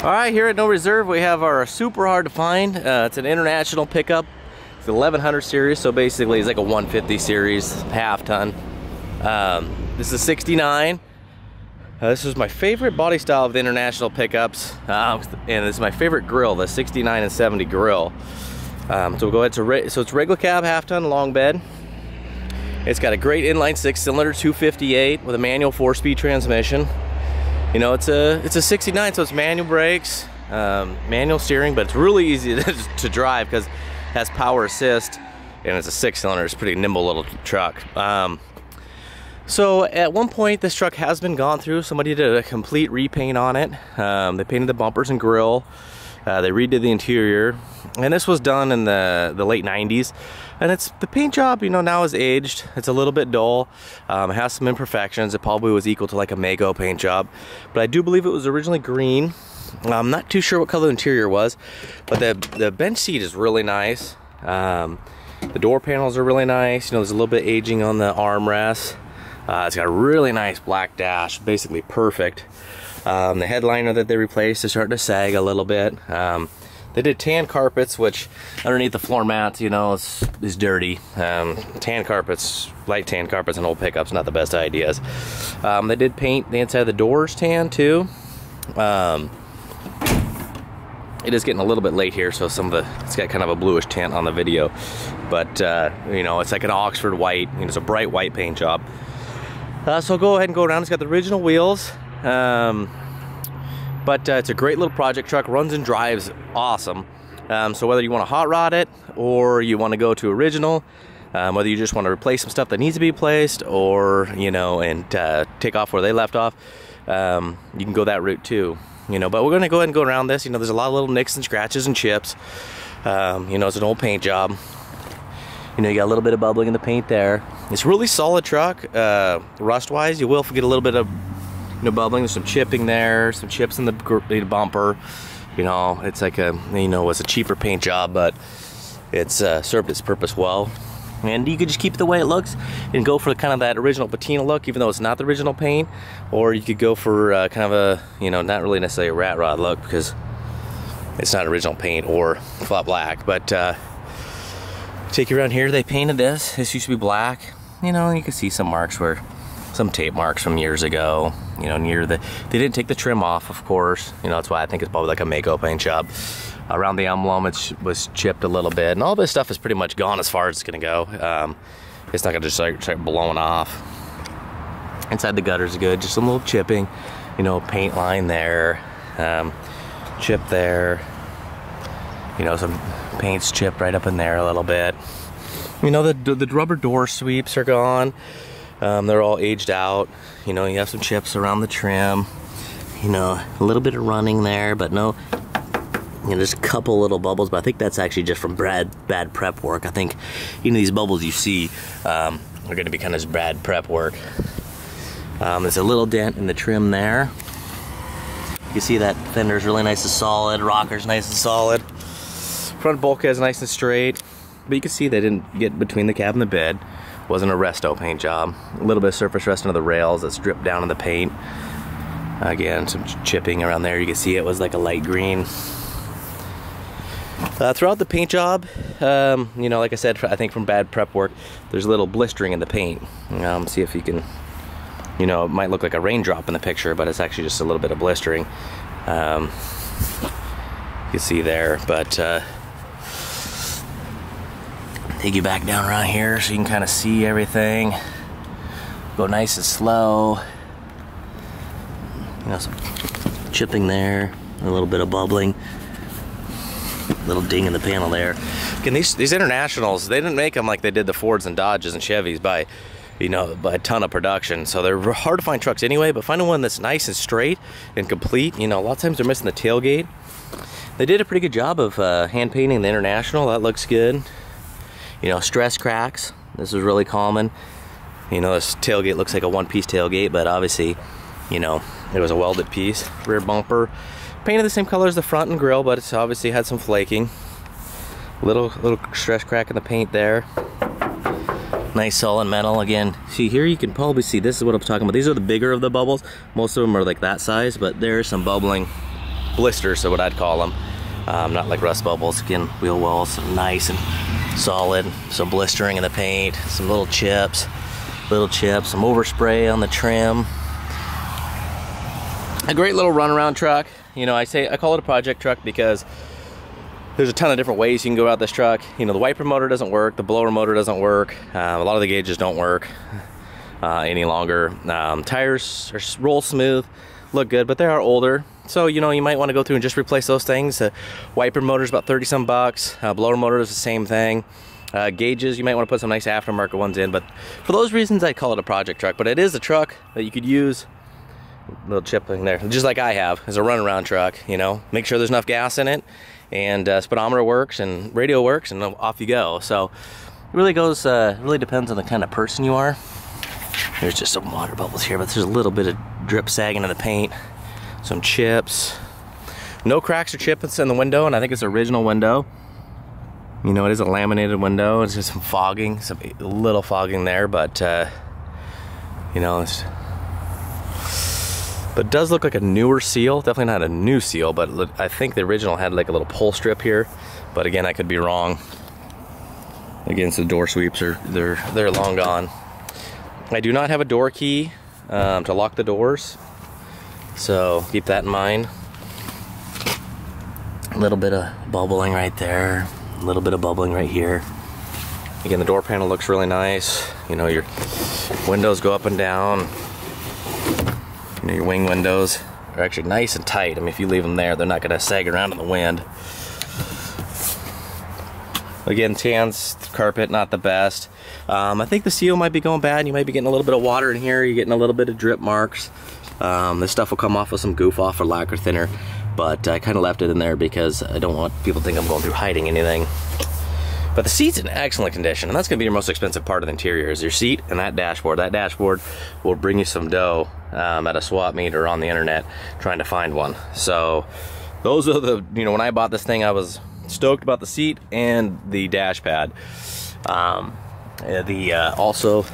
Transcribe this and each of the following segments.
All right, here at No Reserve, we have our super hard to find. It's an international pickup. It's the 1100 series, so basically it's like a 150 series, half ton. This is 69. This is my favorite body style of the international pickups, and this is my favorite grill, the 69 and 70 grill. So we'll go ahead to so it's regular cab, half ton, long bed. It's got a great inline 6-cylinder 258 with a manual 4-speed transmission. You know, it's a 69, so it's manual brakes, manual steering, but it's really easy to drive because it has power assist, and it's a 6-cylinder. It's a pretty nimble little truck. So at one point, this truck has been gone through. Somebody did a complete repaint on it. They painted the bumpers and grill. They redid the interior, and this was done in the late 90s. And the paint job, you know, now is aged. It's a little bit dull. It has some imperfections. It probably was equal to like a Mago paint job, but I do believe it was originally green. I'm not too sure what color the interior was, but the bench seat is really nice. The door panels are really nice. You know, there's a little bit aging on the armrest. It's got a really nice black dash, basically perfect. The headliner that they replaced is starting to sag a little bit. They did tan carpets, which underneath the floor mats, you know, is dirty. Tan carpets, light tan carpets on old pickups, not the best ideas. They did paint the inside of the doors tan too. It is getting a little bit late here, so it's got kind of a bluish tint on the video. But, you know, it's like an Oxford white. You know, it's a bright white paint job. So I'll go ahead and go around. It's got the original wheels. But it's a great little project truck, runs and drives awesome. So whether you want to hot rod it or you want to go to original, whether you just want to replace some stuff that needs to be replaced, or, you know, and take off where they left off, you can go that route too. You know, but we're going to go ahead and go around this. You know, there's a lot of little nicks and scratches and chips. You know, it's an old paint job. You know, you got a little bit of bubbling in the paint there. It's a really solid truck. Rust-wise, you will get a little bit of, you know, bubbling. There's some chipping there, some chips in the bumper. You know, it's like you know, it's a cheaper paint job, but it's served its purpose well. And you could just keep it the way it looks and go for kind of that original patina look, even though it's not the original paint. Or you could go for kind of a, you know, not really necessarily a rat rod look because it's not original paint or flat black. But take you around here, they painted this. This used to be black. You know, you can see some marks some tape marks from years ago, you know, they didn't take the trim off, of course. You know, that's why I think it's probably like a Mago paint job. Around the emblem, it was chipped a little bit, and all this stuff is pretty much gone as far as it's gonna go. It's not gonna just start blowing off. Inside the gutters is good, just some little chipping, you know, paint line there, chip there, you know, some paint's chipped right up in there a little bit. You know, the rubber door sweeps are gone. They're all aged out. You know, you have some chips around the trim. You know, a little bit of running there, but no, you know, there's a couple little bubbles, but I think that's actually just from bad prep work. I think, you know, these bubbles you see are going to be kind of bad prep work. There's a little dent in the trim there. You can see that fender's really nice and solid. Rocker's nice and solid. Front bulkhead's nice and straight. But you can see they didn't get between the cab and the bed. Wasn't a resto paint job. A little bit of surface rust under the rails that's dripped down in the paint. Again, some chipping around there. You can see it was like a light green. Throughout the paint job, you know, like I said, I think from bad prep work, there's a little blistering in the paint. See if you can, you know, it might look like a raindrop in the picture, but it's actually just a little bit of blistering. You can see there, but take you back down around here so you can kind of see everything. Go nice and slow. You know, some chipping there, a little bit of bubbling. Little ding in the panel there. Again, these internationals, they didn't make them like they did the Fords and Dodges and Chevys by, you know, by a ton of production. So they're hard to find trucks anyway, but finding one that's nice and straight and complete. You know, a lot of times they're missing the tailgate. They did a pretty good job of hand painting the international. That looks good. You know, stress cracks. This is really common. You know, this tailgate looks like a one-piece tailgate, but obviously, you know, it was a welded piece. Rear bumper, painted the same color as the front and grille, but it's obviously had some flaking. Little stress crack in the paint there. Nice solid metal. Again, see here, you can probably see, this is what I'm talking about. These are the bigger of the bubbles. Most of them are like that size, but there's some bubbling blisters, so what I'd call them. Not like rust bubbles. Again, wheel wells nice and solid. Some blistering in the paint, some little chips, some overspray on the trim. A great little runaround truck. You know, I call it a project truck because there's a ton of different ways you can go out this truck. You know, the wiper motor doesn't work, the blower motor doesn't work, a lot of the gauges don't work any longer. Tires roll smooth, look good, but they are older. So, you know, you might want to go through and just replace those things. The wiper motor is about 30 some bucks. Blower motor is the same thing. Gauges, you might want to put some nice aftermarket ones in. But for those reasons, I call it a project truck. But it is a truck that you could use. Little chipping there, just like I have, as a runaround truck. You know, make sure there's enough gas in it, and speedometer works, and radio works, and off you go. So it really goes, really depends on the kind of person you are. There's just some water bubbles here, but there's a little bit of drip sagging in the paint. Some chips, no cracks or chips in the window, and I think it's an original window. You know, it is a laminated window. It's just some fogging, a little fogging there, but you know, but it does look like a newer seal. Definitely not a new seal, but I think the original had like a little pull strip here. But again, I could be wrong. Again, so the door sweeps they're long gone. I do not have a door key to lock the doors. So keep that in mind. A little bit of bubbling right there. A little bit of bubbling right here. Again, the door panel looks really nice. You know, your windows go up and down. You know, your wing windows are actually nice and tight. I mean, if you leave them there, they're not gonna sag around in the wind. Again, Tan's carpet, not the best. I think the seal might be going bad. You might be getting a little bit of water in here. You're getting a little bit of drip marks. This stuff will come off with some goof off or lacquer thinner, but I kind of left it in there because I don't want people to think I'm going through hiding anything. But the seat's in excellent condition, and that's gonna be your most expensive part of the interior, is your seat and that dashboard. That dashboard will bring you some dough at a swap meet or on the internet trying to find one. So those are the, you know, when I bought this thing, I was stoked about the seat and the dash pad. Also,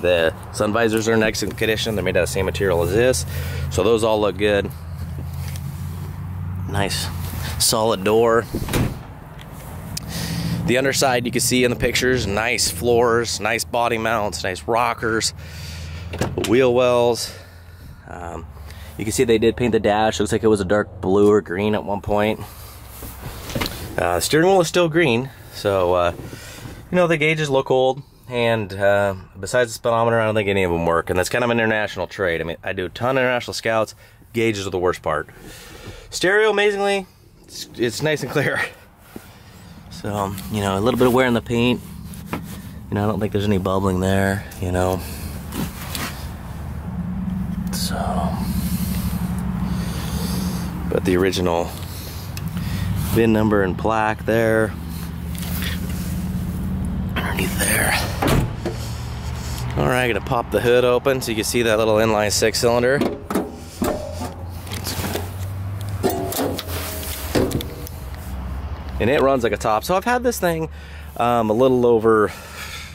the sun visors are in excellent condition. They're made out of the same material as this, so those all look good. Nice solid door. The underside, you can see in the pictures, nice floors, nice body mounts, nice rockers, wheel wells. You can see they did paint the dash. Looks like it was a dark blue or green at one point. The steering wheel is still green, so you know, the gauges look old. And besides the speedometer, I don't think any of them work. And that's kind of an international trade. I mean, I do a ton of international scouts. Gauges are the worst part. Stereo, amazingly, it's nice and clear. So, you know, a little bit of wear in the paint. You know, I don't think there's any bubbling there, you know. So, but the original VIN number and plaque there. Underneath there. All right, gonna pop the hood open so you can see that little inline 6-cylinder. And it runs like a top. So I've had this thing a little over,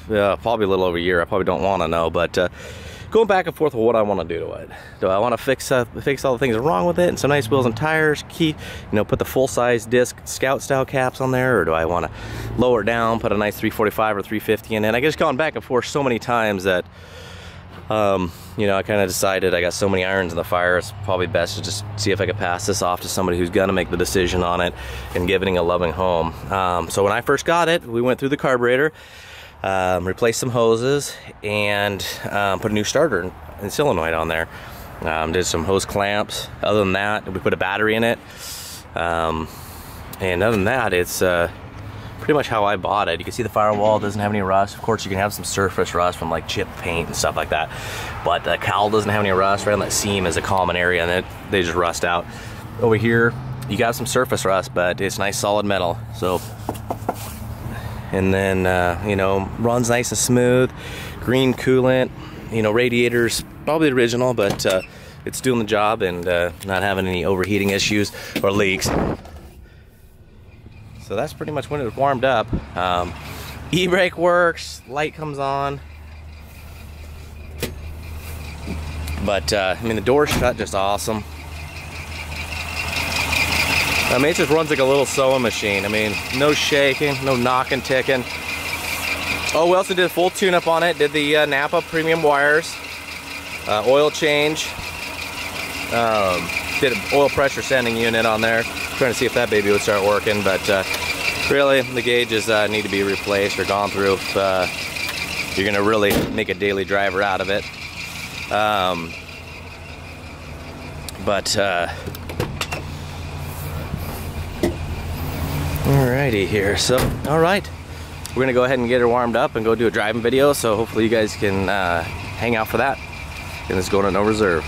probably a little over a year. I probably don't want to know, but going back and forth with what I want to do to it. Do I want to fix all the things that are wrong with it, and some nice wheels and tires, put the full-size disc Scout style caps on there, or do I want to lower it down, put a nice 345 or 350 in it? I just gone back and forth so many times that you know, I kind of decided I got so many irons in the fire, it's probably best to just see if I could pass this off to somebody who's gonna make the decision on it and give it a loving home. So when I first got it, we went through the carburetor, replaced some hoses, and put a new starter and solenoid on there. Did some hose clamps. Other than that, we put a battery in it. And other than that, it's pretty much how I bought it. You can see the firewall doesn't have any rust. Of course, you can have some surface rust from like chip paint and stuff like that. But the cowl doesn't have any rust. Right on that seam is a common area, and they just rust out. Over here, you got some surface rust, but it's nice solid metal. So, and then, you know, runs nice and smooth. Green coolant, you know, radiators, probably the original, but it's doing the job and not having any overheating issues or leaks. So that's pretty much when it was warmed up. E-brake works, light comes on. But, I mean, the door's shut just awesome. It just runs like a little sewing machine. I mean, no shaking, no knocking, ticking. Oh, we also did a full tune-up on it. Did the Napa premium wires, oil change. Did an oil pressure sending unit on there. Trying to see if that baby would start working, but really the gauges need to be replaced or gone through if you're gonna really make a daily driver out of it. Alrighty here, so alright, we're gonna go ahead and get her warmed up and go do a driving video, so hopefully you guys can hang out for that. And it's going to no reserve.